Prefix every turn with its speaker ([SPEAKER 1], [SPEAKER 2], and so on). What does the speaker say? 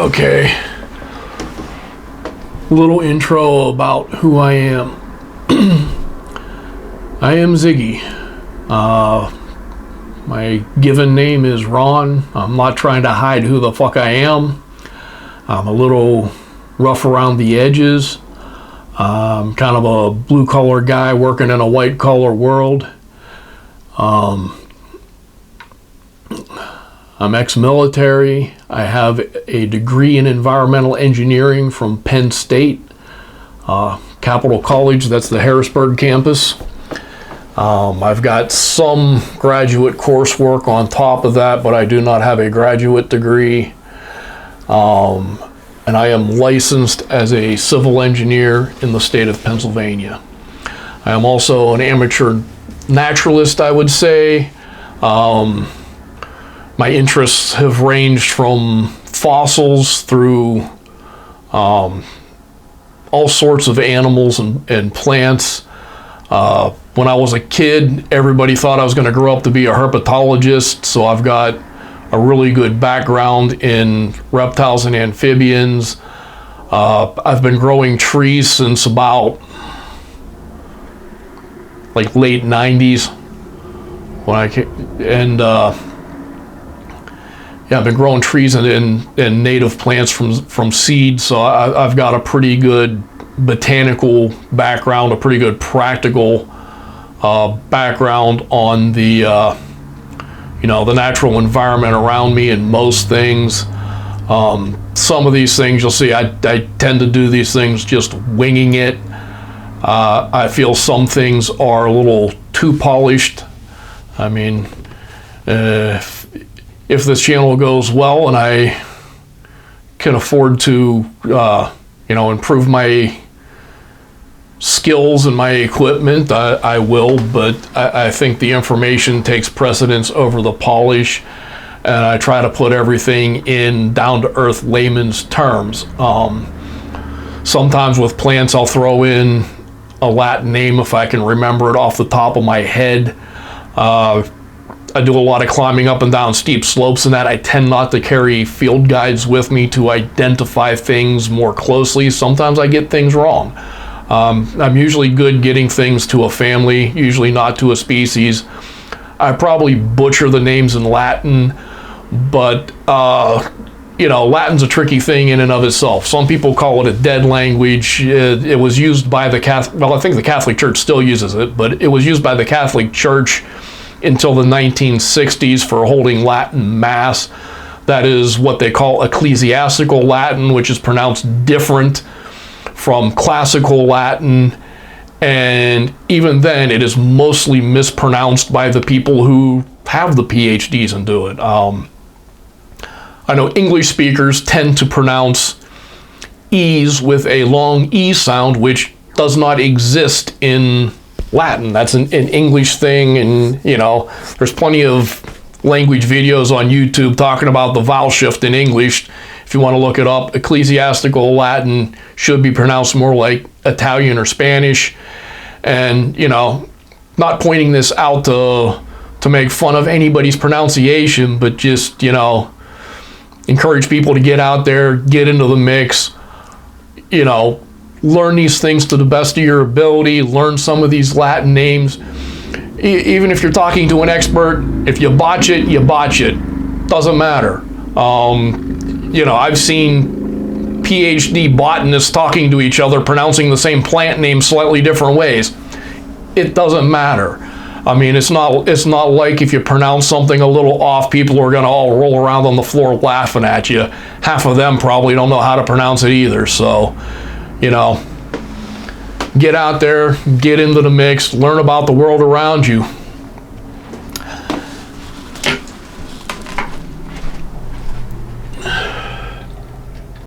[SPEAKER 1] Okay. Little intro about who I am. I am Ziggy. My given name is Ron. I'm not trying to hide who the fuck I am. I'm a little rough around the edges. I'm kind of a blue collar guy working in a white collar world. I'm ex-military. I have a degree in environmental engineering from Penn State, Capital College, that's the Harrisburg campus. I've got some graduate coursework on top of that, but I do not have a graduate degree. And I am licensed as a civil engineer in the state of Pennsylvania. I am also an amateur naturalist, I would say. My interests have ranged from fossils through all sorts of animals and plants. When I was a kid, everybody thought I was going to grow up to be a herpetologist, so I've got a really good background in reptiles and amphibians. I've been growing trees since about like late 90s when I came, and I've been growing trees and native plants from seed, so I've got a pretty good botanical background, a pretty good practical background on the the natural environment around me and most things. Some of these things you'll see, I tend to do these things just winging it. I feel some things are a little too polished. I mean, if this channel goes well and I can afford to, improve my skills and my equipment, I will, but I think the information takes precedence over the polish, and I try to put everything in down-to-earth layman's terms. Sometimes with plants I'll throw in a Latin name if I can remember it off the top of my head. I do a lot of climbing up and down steep slopes, and that I tend not to carry field guides with me to identify things more closely. Sometimes I get things wrong. I'm usually good getting things to a family, usually not to a species. I probably butcher the names in Latin, but Latin's a tricky thing in and of itself. Some people call it a dead language. It was used by the Catholic, I think the Catholic Church still uses it, but it was used by the Catholic Church until the 1960s for holding Latin Mass. That is what they call ecclesiastical Latin, which is pronounced different from classical Latin, and even then it is mostly mispronounced by the people who have the PhDs and do it. I know English speakers tend to pronounce E's with a long E sound, which does not exist in Latin. That's an English thing, and there's plenty of language videos on YouTube talking about the vowel shift in English. If you want to look it up, ecclesiastical Latin should be pronounced more like Italian or Spanish. And not pointing this out to make fun of anybody's pronunciation, but just encourage people to get out there, get into the mix, learn these things to the best of your ability, learn some of these Latin names. Even if you're talking to an expert, if you botch it, you botch it. Doesn't matter. I've seen PhD botanists talking to each other, pronouncing the same plant name slightly different ways. It doesn't matter. I mean, it's not like if you pronounce something a little off, people are going to all roll around on the floor laughing at you. Half of them probably don't know how to pronounce it either. So, get out there, get into the mix, learn about the world around you.